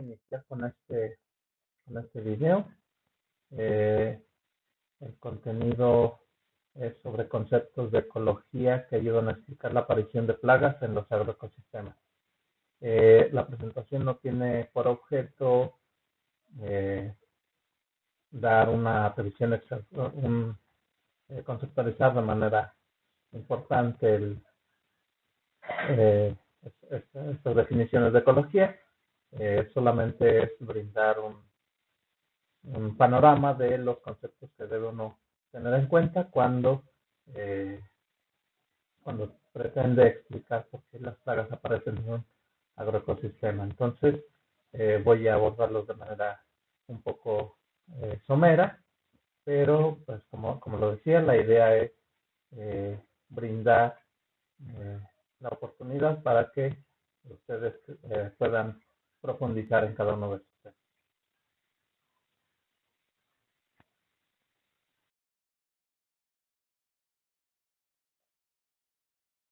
iniciar con este video. Eh, el contenido es sobre conceptos de ecología que ayudan a explicar la aparición de plagas en los agroecosistemas. La presentación no tiene por objeto dar una revisión, conceptualizar de manera importante estas definiciones de ecología. Solamente es brindar un panorama de los conceptos que debe uno tener en cuenta cuando pretende explicar por qué las plagas aparecen en un agroecosistema. Entonces, voy a abordarlos de manera un poco somera, pero pues como lo decía, la idea es brindar la oportunidad para que ustedes puedan profundizar en cada uno de estos temas.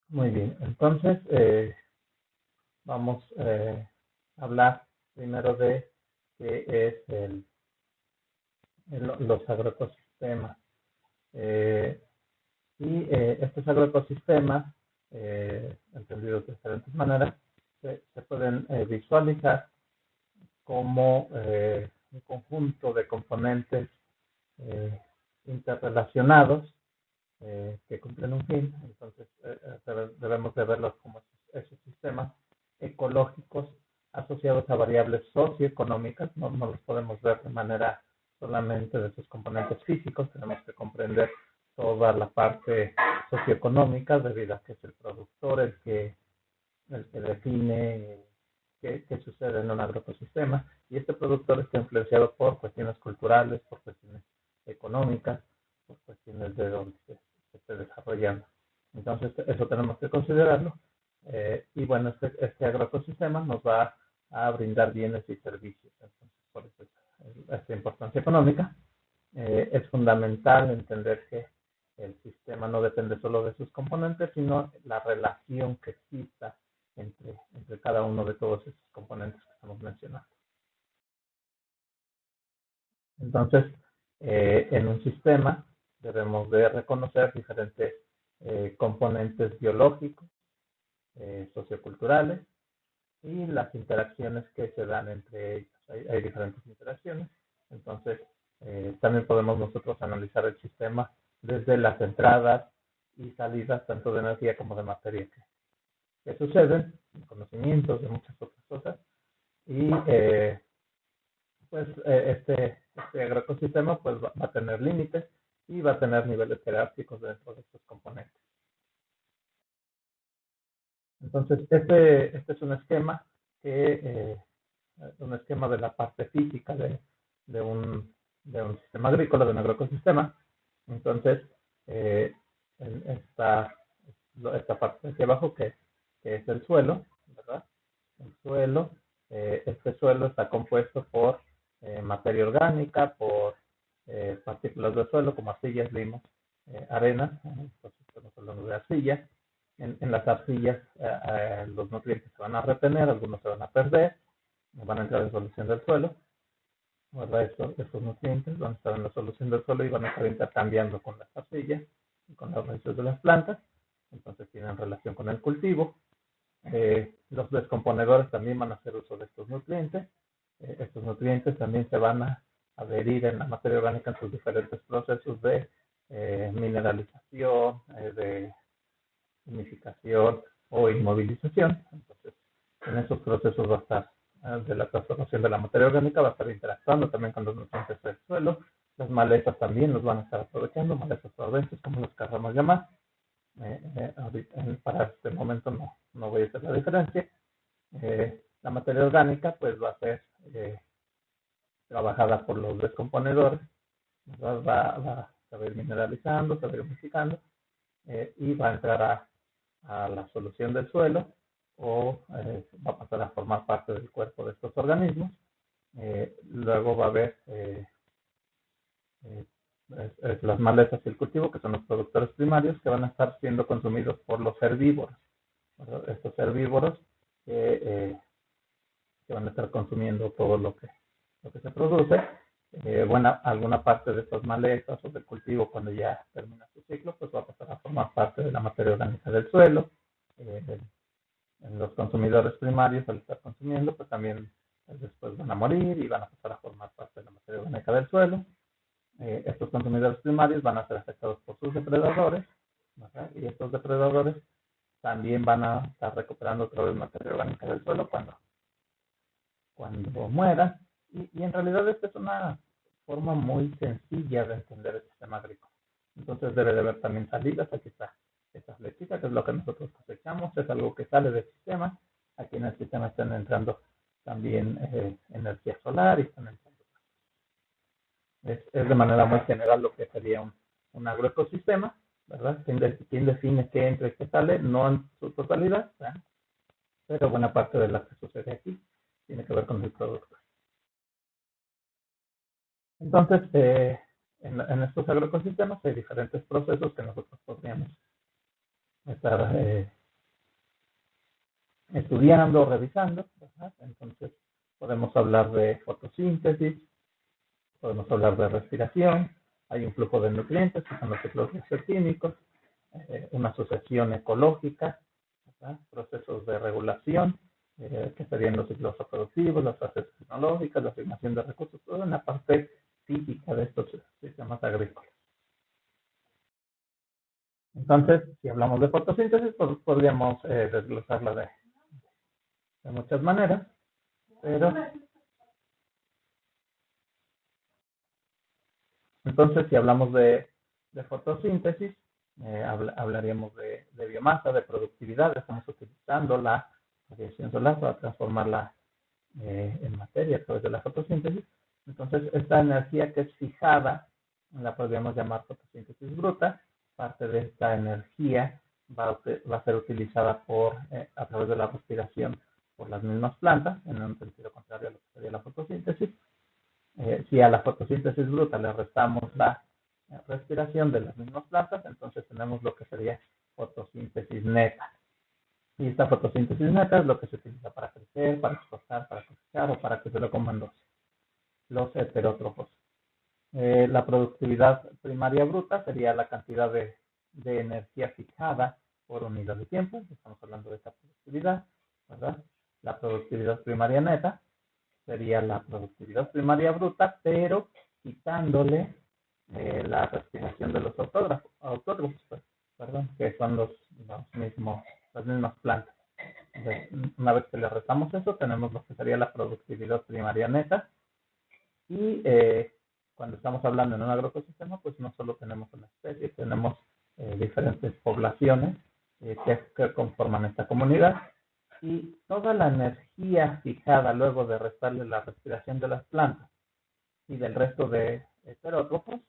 Muy bien, entonces vamos a hablar primero de qué es los agroecosistemas. Estos agroecosistemas, entendidos de diferentes maneras, se pueden visualizar como un conjunto de componentes interrelacionados que cumplen un fin. Entonces debemos de verlos como esos sistemas ecológicos asociados a variables socioeconómicas. No los podemos ver de manera solamente de sus componentes físicos, tenemos que comprender toda la parte socioeconómica, debido a que es el productor el que define qué sucede en un agroecosistema, y este productor está influenciado por cuestiones culturales, por cuestiones económicas, por cuestiones de donde se esté desarrollando. Entonces, eso tenemos que considerarlo. Y bueno, este agroecosistema nos va a brindar bienes y servicios. Entonces, por eso esta importancia económica. Es fundamental entender que el sistema no depende solo de sus componentes, sino la relación que exista entre cada uno de todos esos componentes que estamos mencionando. Entonces, en un sistema debemos de reconocer diferentes componentes biológicos, socioculturales, y las interacciones que se dan entre ellos. Hay diferentes interacciones. Entonces, también podemos nosotros analizar el sistema desde las entradas y salidas tanto de energía como de materia que suceden, conocimientos de muchas otras cosas. Y este agroecosistema pues va a tener límites y va a tener niveles jerárquicos dentro de estos componentes. Entonces, este es un esquema un esquema de la parte física de un sistema agrícola, de un agroecosistema. Entonces, esta parte de aquí abajo que es el suelo, ¿verdad? El suelo, este suelo está compuesto por materia orgánica, por partículas del suelo como arcillas, limos, arenas. Entonces, estamos hablando de arcillas. En las arcillas los nutrientes se van a retener, algunos se van a perder, van a entrar en solución del suelo, ¿verdad? Estos nutrientes van a estar en la solución del suelo y van a estar intercambiando con las arcillas y con las raíces de las plantas. Entonces tienen relación con el cultivo. Los descomponedores también van a hacer uso de estos nutrientes. Estos nutrientes también se van a adherir en la materia orgánica en sus diferentes procesos de mineralización, de unificación o inmovilización. Entonces, en esos procesos va a estar de la transformación de la materia orgánica, va a estar interactuando también con los nutrientes del suelo. Las malezas también los van a estar aprovechando, malezas solventes, como los querramos llamar. Para este momento no voy a hacer la diferencia. La materia orgánica pues va a ser trabajada por los descomponedores, va a ir mineralizando, se va a ir unificando y va a entrar a la solución del suelo o va a pasar a formar parte del cuerpo de estos organismos. Luego va a haber las malezas y el cultivo, que son los productores primarios, que van a estar siendo consumidos por los herbívoros. Estos herbívoros que van a estar consumiendo todo lo que se produce. Alguna parte de estas malezas o del cultivo, cuando ya termina su ciclo, pues va a pasar a formar parte de la materia orgánica del suelo. En los consumidores primarios, al estar consumiendo, pues también después van a morir y van a pasar a formar parte de la materia orgánica del suelo. Estos consumidores primarios van a ser afectados por sus depredadores, ¿verdad? Y estos depredadores también van a estar recuperando otra vez materia orgánica del suelo cuando mueran. Y en realidad esta es una forma muy sencilla de entender el sistema agrícola. Entonces debe de haber también salidas. Aquí está esta flechita, que es lo que nosotros cosechamos, es algo que sale del sistema. Aquí en el sistema están entrando también energía solar y están entrando. Es de manera muy general lo que sería un agroecosistema, ¿verdad? ¿Quién define qué entra y qué sale? No en su totalidad, ¿verdad? Pero buena parte de lo que sucede aquí tiene que ver con el producto. Entonces, en estos agroecosistemas hay diferentes procesos que nosotros podríamos estar estudiando, revisando, ¿verdad? Entonces, podemos hablar de fotosíntesis, podemos hablar de respiración, hay un flujo de nutrientes, que son los ciclos químicos, una asociación ecológica, ¿verdad? Procesos de regulación, que serían los ciclos reproductivos, las fases tecnológicas, la asignación de recursos, toda una parte típica de estos sistemas agrícolas. Entonces, si hablamos de fotosíntesis, pues podríamos desglosarla de muchas maneras, pero entonces si hablamos de fotosíntesis, hablaríamos de biomasa, de productividad. Estamos utilizando la radiación solar para transformarla en materia a través de la fotosíntesis. Entonces, esta energía que es fijada la podríamos llamar fotosíntesis bruta. Parte de esta energía va a ser utilizada a través de la respiración por las mismas plantas, en un sentido contrario a lo que sería la fotosíntesis. Si a la fotosíntesis bruta le restamos la respiración de las mismas plantas, entonces tenemos lo que sería fotosíntesis neta. Y esta fotosíntesis neta es lo que se utiliza para crecer, para exportar, para cosechar o para que se lo coman los heterótrofos. La productividad primaria bruta sería la cantidad de energía fijada por unidad de tiempo. Estamos hablando de esta productividad, ¿verdad? La productividad primaria neta sería la productividad primaria bruta, pero quitándole la respiración de los autótrofos, perdón, que son las mismas plantas. Entonces, una vez que le restamos eso, tenemos lo que sería la productividad primaria neta. Y cuando estamos hablando en un agroecosistema, pues no solo tenemos una especie, tenemos diferentes poblaciones que conforman esta comunidad. Y toda la energía fijada luego de restarle la respiración de las plantas y del resto de heterótrofos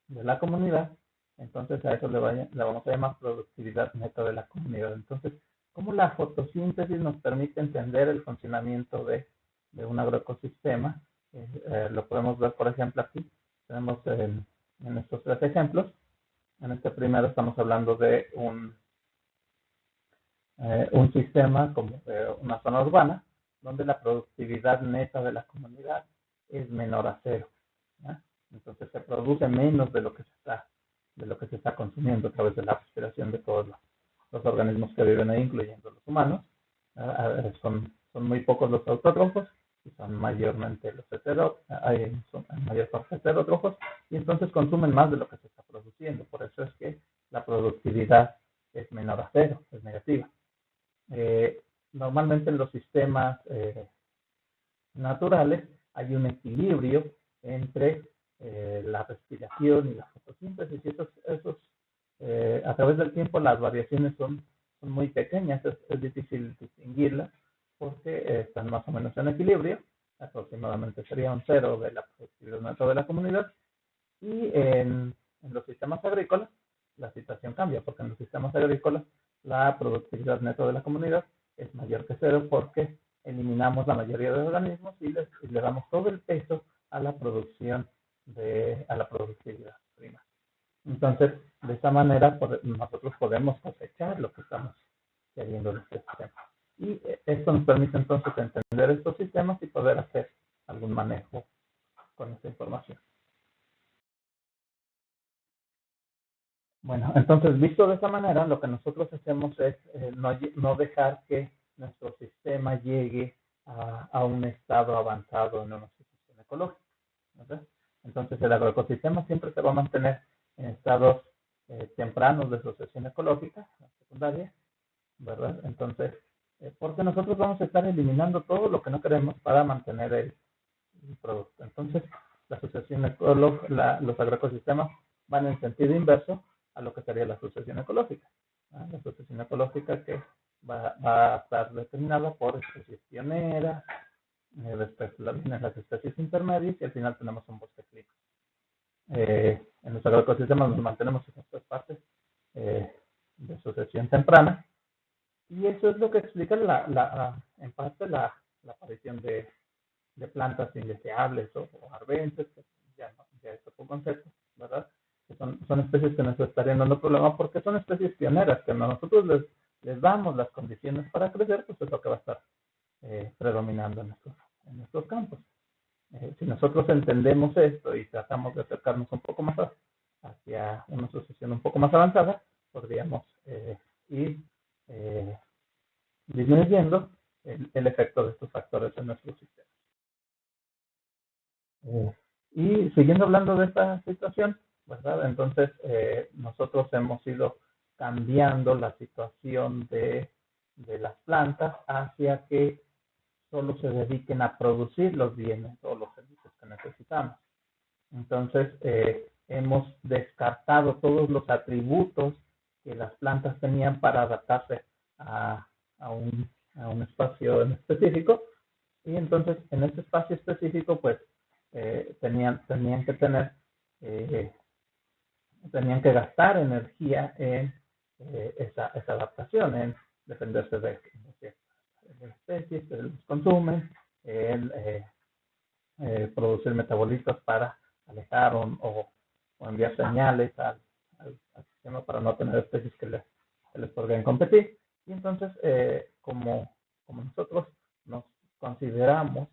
de la comunidad, entonces a eso le vamos a llamar productividad neta de la comunidad. Entonces, ¿cómo la fotosíntesis nos permite entender el funcionamiento de un agroecosistema? Lo podemos ver, por ejemplo, aquí. Tenemos en estos tres ejemplos. En este primero estamos hablando de un sistema como una zona urbana, donde la productividad neta de la comunidad es menor a cero, ¿ya? Entonces se produce menos de lo que se está consumiendo a través de la respiración de todos los organismos que viven ahí, incluyendo los humanos. Son muy pocos los autótrofos y son mayormente son en mayor parte heterótrofos, y entonces consumen más de lo que se está produciendo. Por eso es que la productividad es menor a cero, es negativa. Normalmente en los sistemas naturales hay un equilibrio entre la respiración y la fotosíntesis, y a través del tiempo las variaciones son muy pequeñas, es difícil distinguirlas porque están más o menos en equilibrio. Aproximadamente sería un cero de la productividad neta de la comunidad. Y en los sistemas agrícolas la situación cambia, porque en los sistemas agrícolas la productividad neta de la comunidad es mayor que cero, porque eliminamos la mayoría de organismos y le damos todo el peso a la productividad prima. Entonces, de esta manera nosotros podemos cosechar lo que estamos queriendo en este sistema. Y esto nos permite entonces entender estos sistemas y poder hacer algún manejo con esta información. Bueno, entonces visto de esta manera, lo que nosotros hacemos es no dejar que nuestro sistema llegue a un estado avanzado en una situación ecológica, ¿verdad? Entonces el agroecosistema siempre se va a mantener en estados tempranos de sucesión ecológica, la secundaria, ¿verdad? Entonces, porque nosotros vamos a estar eliminando todo lo que no queremos para mantener el producto. Entonces, la sucesión los agroecosistemas van en sentido inverso a lo que sería la sucesión ecológica. La sucesión ecológica que va a estar determinada por especies pioneras, después vienen las especies intermedias y al final tenemos un bosque clínico. En los agroecosistemas nos mantenemos en estas partes de sucesión temprana y eso es lo que explica en parte la aparición de plantas indeseables o arbences, que ya es otro concepto, ¿verdad? Que son especies que nos estarían dando problemas porque son especies pioneras, que nosotros les damos las condiciones para crecer, pues es lo que va a estar predominando en nuestros campos. Si nosotros entendemos esto y tratamos de acercarnos un poco más hacia una sucesión un poco más avanzada, podríamos ir disminuyendo el efecto de estos factores en nuestro sistema. Y siguiendo hablando de esta situación, ¿verdad? Entonces, nosotros hemos ido cambiando la situación de las plantas hacia que solo se dediquen a producir los bienes o los servicios que necesitamos. Entonces, hemos descartado todos los atributos que las plantas tenían para adaptarse a un espacio en específico. Y entonces, en este espacio específico, pues, tenían que gastar energía en esa adaptación, en defenderse de especies que los consumen, en producir metabolitos para alejar o enviar señales al sistema para no tener especies que les podrían competir. Y entonces, como nosotros nos consideramos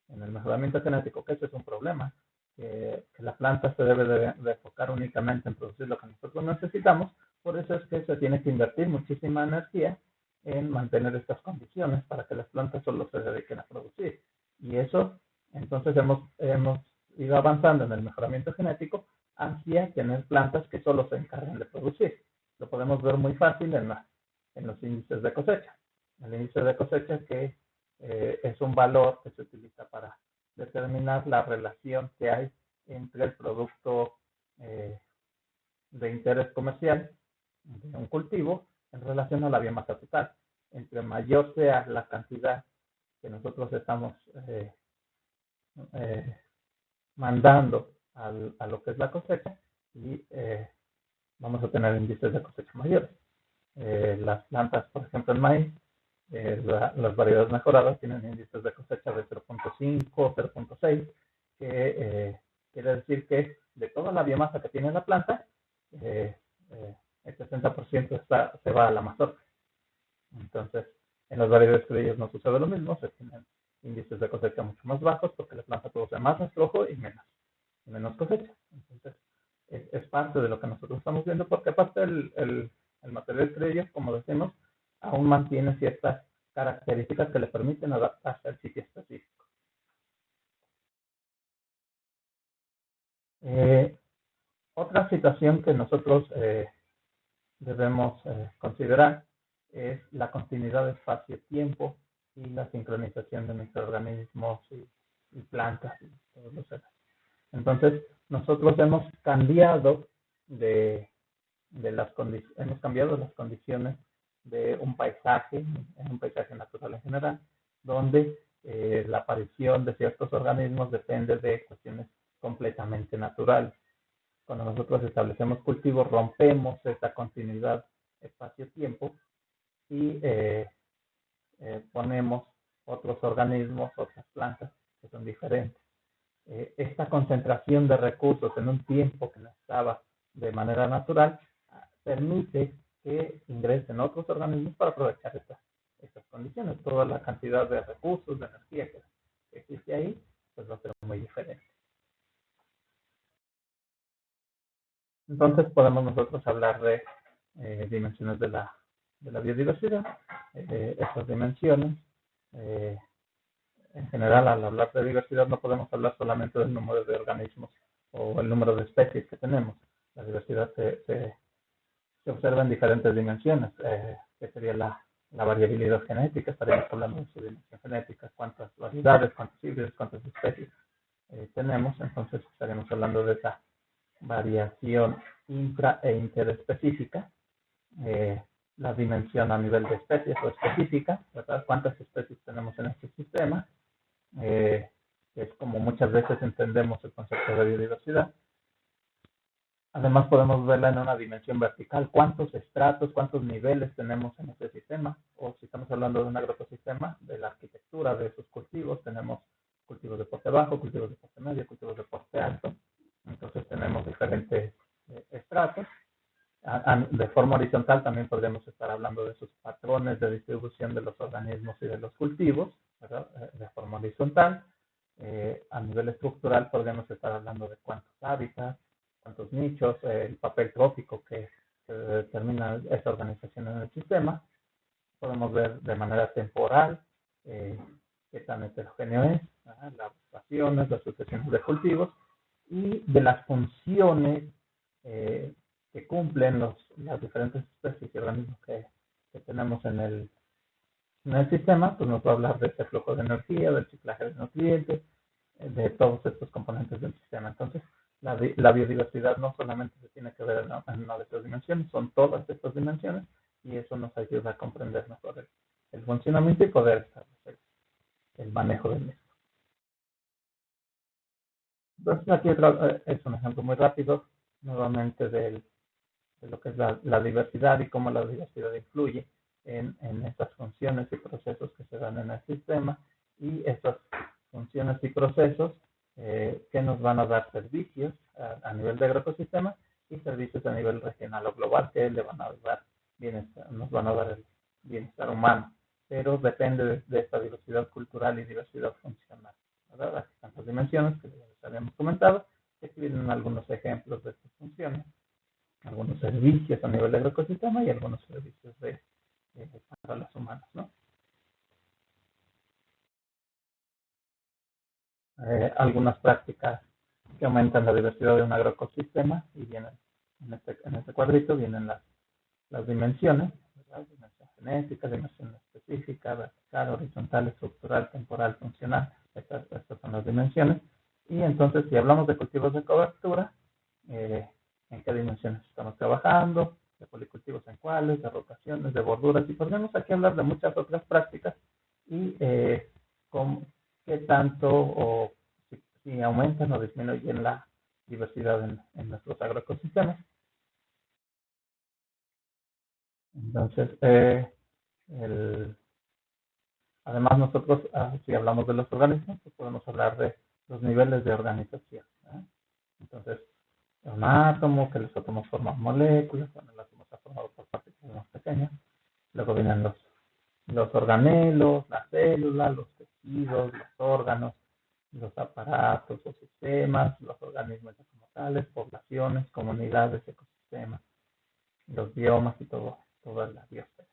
en el mejoramiento genético que ese es un problema, que la planta se debe de enfocar únicamente en producir lo que nosotros necesitamos, por eso es que se tiene que invertir muchísima energía en mantener estas condiciones para que las plantas solo se dediquen a producir. Y eso, entonces hemos ido avanzando en el mejoramiento genético hacia tener plantas que solo se encargan de producir. Lo podemos ver muy fácil en los índices de cosecha. El índice de cosecha que es un valor que se utiliza para determinar la relación que hay entre el producto de interés comercial de un cultivo en relación a la biomasa total. Entre mayor sea la cantidad que nosotros estamos mandando a lo que es la cosecha, y vamos a tener índices de cosecha mayores. Las plantas, por ejemplo, el maíz, las variedades mejoradas tienen índices de cosecha de 0.5, 0.6, que quiere decir que de toda la biomasa que tiene la planta, el 60% se va a la mazorca. Entonces, en las variedades criollas no sucede lo mismo, se tienen índices de cosecha mucho más bajos porque la planta produce más rastrojo y menos cosecha. Entonces, es parte de lo que nosotros estamos viendo, porque aparte el material criollo, como decimos, aún mantiene ciertas características que le permiten adaptarse al sitio específico. Otra situación que nosotros debemos considerar es la continuidad de espacio-tiempo y la sincronización de microorganismos y plantas y todos los seres. Entonces, nosotros hemos cambiado hemos cambiado las condiciones de un paisaje, en un paisaje natural en general, donde la aparición de ciertos organismos depende de cuestiones completamente naturales. Cuando nosotros establecemos cultivos, rompemos esa continuidad espacio-tiempo y ponemos otros organismos, otras plantas que son diferentes. Esta concentración de recursos en un tiempo que no estaba de manera natural permite que ingresen otros organismos para aprovechar estas condiciones. Toda la cantidad de recursos, de energía que existe ahí, pues va a ser muy diferente. Entonces podemos nosotros hablar de dimensiones de la biodiversidad. Estas dimensiones, en general, al hablar de diversidad no podemos hablar solamente del número de organismos o el número de especies que tenemos. La diversidad se observa en diferentes dimensiones, que sería la variabilidad genética. Estaríamos hablando de su dimensión genética, cuántas variedades, cuántos híbridos, cuántas especies tenemos. Entonces estaríamos hablando de esa variación intra e interespecífica, la dimensión a nivel de especies o específica, ¿verdad? Cuántas especies tenemos en este sistema, es como muchas veces entendemos el concepto de biodiversidad. Además podemos verla en una dimensión vertical, cuántos estratos, cuántos niveles tenemos en este sistema, o si estamos hablando de un agroecosistema, de la arquitectura de esos cultivos, tenemos cultivos de porte bajo, cultivos de porte medio, cultivos de porte alto. Entonces tenemos diferentes estratos. De forma horizontal también podríamos estar hablando de sus patrones de distribución de los organismos y de los cultivos, ¿verdad? De forma horizontal. A nivel estructural podríamos estar hablando de cuántos hábitats, cuántos nichos, el papel trófico que determina esa organización en el sistema. Podemos ver de manera temporal qué tan heterogéneo es, las estaciones, las sucesiones de cultivos y de las funciones que cumplen las diferentes especies y organismos que tenemos en el sistema. Pues nos va a hablar de ese flujo de energía, del ciclaje de nutrientes, de todos estos componentes del sistema. Entonces, la biodiversidad no solamente se tiene que ver en una de estas dimensiones, son todas estas dimensiones, y eso nos ayuda a comprender mejor el funcionamiento y poder establecer el manejo del mismo. Entonces, aquí es un ejemplo muy rápido, nuevamente, de lo que es la diversidad y cómo la diversidad influye en estas funciones y procesos que se dan en el sistema, y estas funciones y procesos que nos van a dar servicios a nivel de agroecosistema y servicios a nivel regional o global que le van a dar bienestar, nos van a dar el bienestar humano, pero depende de esta diversidad cultural y diversidad funcional, ¿verdad? Aquí están las dimensiones que les habíamos comentado. Aquí vienen algunos ejemplos de estas funciones, algunos servicios a nivel del ecosistema y algunos servicios para los humanos, ¿no? Algunas prácticas que aumentan la diversidad de un agroecosistema, y vienen en este cuadrito vienen las dimensiones, ¿verdad? Dimensión genética, dimensión específica, vertical, horizontal, estructural, temporal, funcional. Estas son las dimensiones. Y entonces, si hablamos de cultivos de cobertura, en qué dimensiones estamos trabajando, de policultivos en cuáles, de rotaciones, de borduras, y podemos aquí hablar de muchas otras prácticas y con qué tanto o si aumentan o disminuyen la diversidad en nuestros agroecosistemas. Entonces, además nosotros, si hablamos de los organismos, pues podemos hablar de los niveles de organización, ¿eh? Entonces, un átomo, que los átomos forman moléculas, bueno, el átomo está formado por partículas más pequeñas. Luego vienen los organelos, las células, los tejidos, los órganos, los aparatos o sistemas, los organismos como tales, poblaciones, comunidades, ecosistemas, los biomas y toda la biosfera.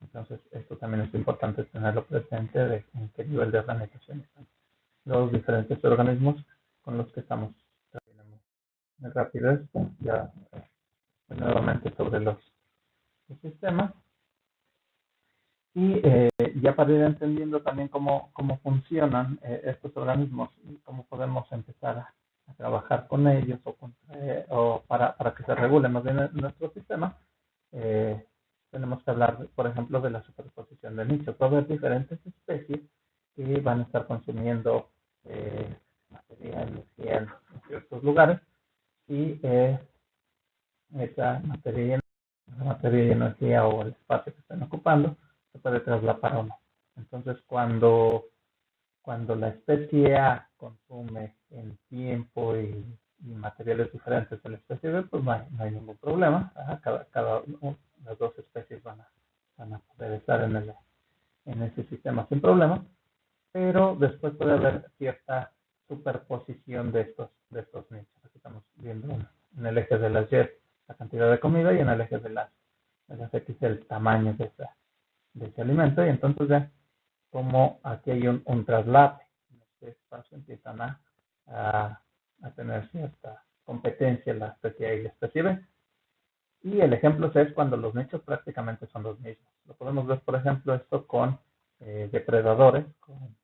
Entonces, esto también es importante tenerlo presente de en qué nivel de organización están los diferentes organismos con los que estamos trabajando. Muy rápido esto, ya nuevamente sobre los sistemas. Y ya para ir entendiendo también cómo funcionan estos organismos y cómo podemos empezar a trabajar con ellos o para que se regule más bien nuestro sistema, tenemos que hablar, por ejemplo, de la superposición de nichos. Va a haber diferentes especies que van a estar consumiendo materia, energía en ciertos lugares, y esa materia y energía o el espacio que están ocupando se puede trasladar o no. Entonces, cuando la especie A consume en tiempo y materiales diferentes de la especie B, pues no hay ningún problema. Las dos especies van a poder estar en ese sistema sin problemas, pero después puede haber cierta superposición de estos nichos. Aquí estamos viendo en el eje de las Y la cantidad de comida y en el eje de las X el tamaño de ese alimento, y entonces ya como aquí hay un traslape en este espacio, empiezan a tener cierta competencia la especie A y la especie B. Y el ejemplo es cuando los nichos prácticamente son los mismos. Lo podemos ver, por ejemplo, esto con depredadores, con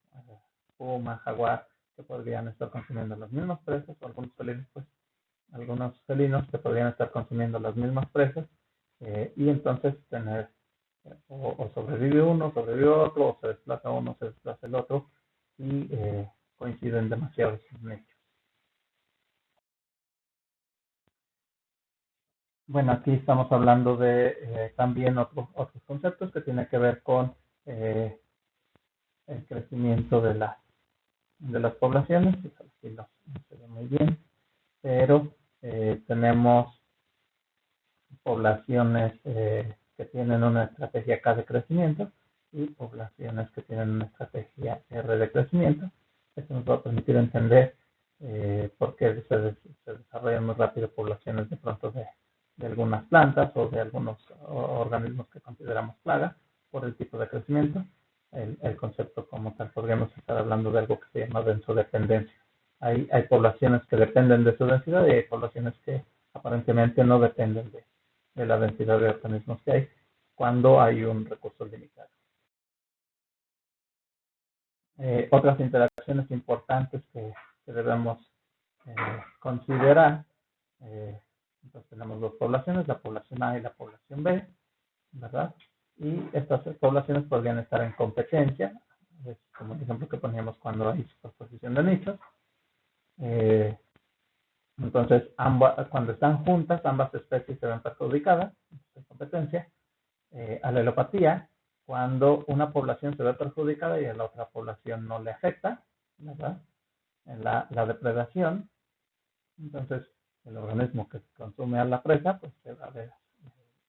puma, jaguar, que podrían estar consumiendo las mismas presas, o algunos felinos que podrían estar consumiendo las mismas presas, y entonces tener, o sobrevive uno, sobrevive otro, o se desplaza uno, se desplaza el otro, y coinciden demasiados nichos. Bueno, aquí estamos hablando de también otros conceptos que tienen que ver con el crecimiento de las poblaciones. Aquí no se ve muy bien, pero tenemos poblaciones que tienen una estrategia K de crecimiento y poblaciones que tienen una estrategia R de crecimiento. Esto nos va a permitir entender por qué se desarrollan muy rápido poblaciones de pronto de algunas plantas o de algunos organismos que consideramos plagas por el tipo de crecimiento. El concepto como tal, podríamos estar hablando de algo que se llama densodependencia. Hay poblaciones que dependen de su densidad y hay poblaciones que aparentemente no dependen de la densidad de organismos que hay cuando hay un recurso limitado. Otras interacciones importantes que debemos considerar. Entonces tenemos dos poblaciones, la población A y la población B, ¿verdad? Y estas poblaciones podrían estar en competencia, como el ejemplo que poníamos cuando hay superposición de nichos. Entonces, cuando están juntas, ambas especies se ven perjudicadas en competencia. Alelopatía, cuando una población se ve perjudicada y a la otra población no le afecta, ¿verdad? En la depredación, entonces el organismo que consume a la presa, pues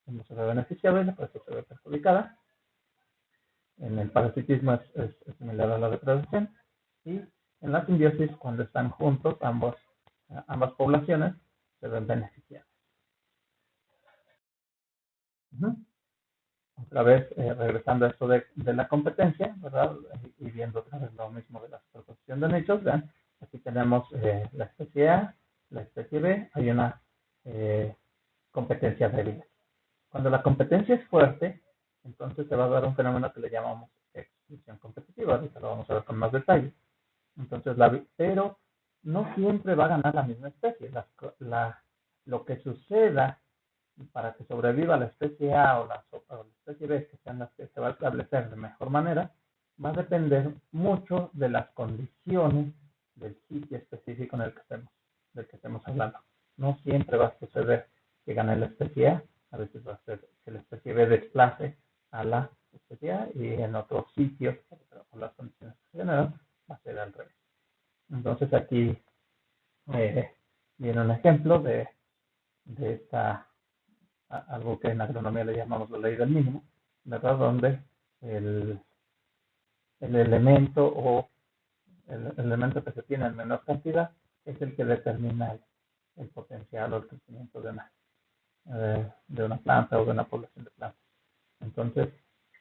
no se ve beneficiado y la presa se ve perjudicada. En el parasitismo es similar a la depredación. Y en la simbiosis, cuando están juntos, ambas poblaciones se ven beneficiadas. Otra vez, regresando a esto de la competencia, ¿verdad? Y viendo otra vez lo mismo de la superposición de nichos, vean, aquí tenemos la especie A, la especie B, hay una competencia débil. Cuando la competencia es fuerte, entonces se va a dar un fenómeno que le llamamos exclusión competitiva, ahorita lo vamos a ver con más detalle. Entonces, pero no siempre va a ganar la misma especie. Lo que suceda para que sobreviva la especie A o la especie B, que sean las que se va a establecer de mejor manera, va a depender mucho de las condiciones del sitio específico del que estemos hablando. No siempre va a suceder que gane la especie A veces va a ser que la especie B desplace a la especie A y en otros sitios, por las condiciones que se generan, va a ser al revés. Entonces aquí viene un ejemplo de algo que en agronomía le llamamos la ley del mínimo, ¿verdad? Donde el elemento o el elemento que se tiene en menor cantidad es el que determina el potencial o el crecimiento de una planta o de una población de plantas. Entonces,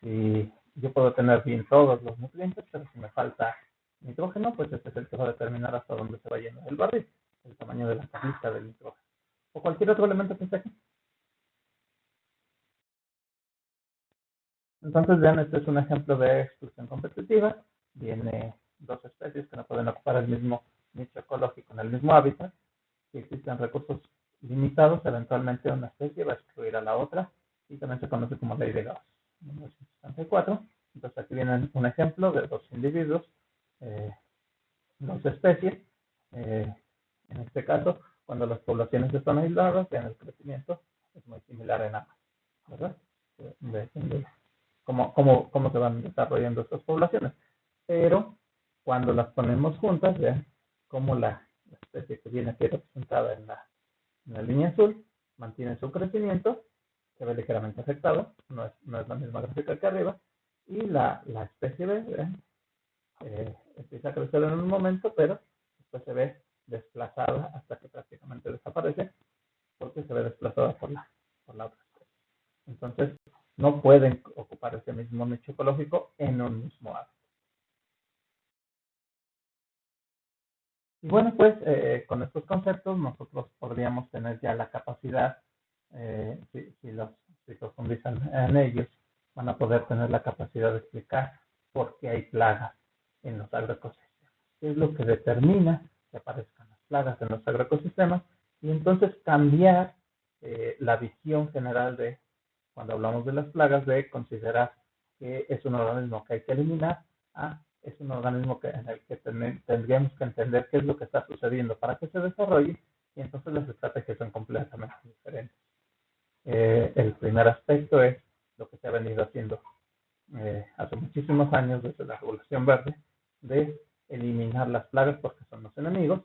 si yo puedo tener bien todos los nutrientes, pero si me falta nitrógeno, pues este es el que va a determinar hasta dónde se va yendo el barril, el tamaño de la cajita del nitrógeno. O cualquier otro elemento que esté aquí. Entonces, vean, este es un ejemplo de exclusión competitiva. Viene dos especies que no pueden ocupar el mismo nicho ecológico en el mismo hábitat. Si existen recursos limitados, eventualmente una especie va a excluir a la otra y también se conoce como ley de Gauss. 1964. Entonces, aquí viene un ejemplo de dos individuos, dos especies. En este caso, cuando las poblaciones están aisladas, vean el crecimiento es muy similar en ambas, ¿verdad? De cómo se van desarrollando estas poblaciones. Pero cuando las ponemos juntas, vean cómo la especie que viene aquí representada en la línea azul mantiene su crecimiento, se ve ligeramente afectado, no es la misma gráfica que arriba, Y la especie B empieza a crecer en un momento, pero después se ve desplazada hasta que prácticamente desaparece porque se ve desplazada por la otra especie. Entonces, no pueden ocupar ese mismo nicho ecológico en un mismo hábitat. Y bueno, pues con estos conceptos nosotros podríamos tener ya la capacidad, si profundizan en ellos, van a poder tener la capacidad de explicar por qué hay plagas en los agroecosistemas. ¿Qué es lo que determina que aparezcan las plagas en los agroecosistemas? Y entonces cambiar la visión general de, cuando hablamos de las plagas, de considerar que es un organismo que hay que eliminar a es un organismo en el que tendríamos que entender qué es lo que está sucediendo para que se desarrolle y entonces las estrategias son completamente diferentes. El primer aspecto es lo que se ha venido haciendo hace muchísimos años desde la Revolución Verde, de eliminar las plagas porque son los enemigos,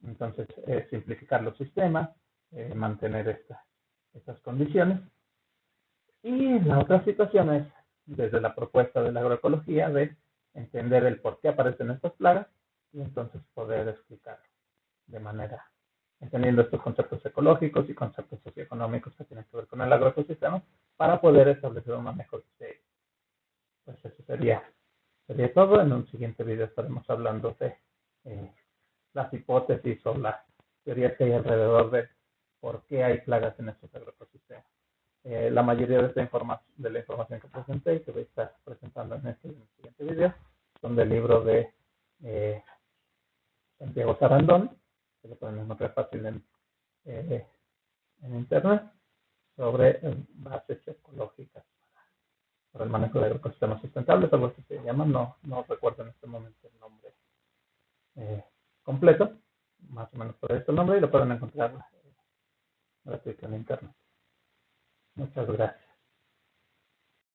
entonces simplificar los sistemas, mantener estas condiciones. Y la otra situación es desde la propuesta de la agroecología de entender el por qué aparecen estas plagas y entonces poder explicarlo de manera, entendiendo estos conceptos ecológicos y conceptos socioeconómicos que tienen que ver con el agroecosistema para poder establecer un manejo de, pues eso sería todo. En un siguiente video estaremos hablando de las hipótesis o las teorías que hay alrededor de por qué hay plagas en estos agroecosistemas. La mayoría de la información que presenté y que voy a estar presentando en el siguiente video son del libro de Santiago Sarandón, que lo pueden encontrar fácil en internet, sobre bases ecológicas para el manejo de ecosistemas sustentables, algo así se llama, no recuerdo en este momento el nombre completo, más o menos por este nombre, y lo pueden encontrar gratuito en internet. Muchas gracias.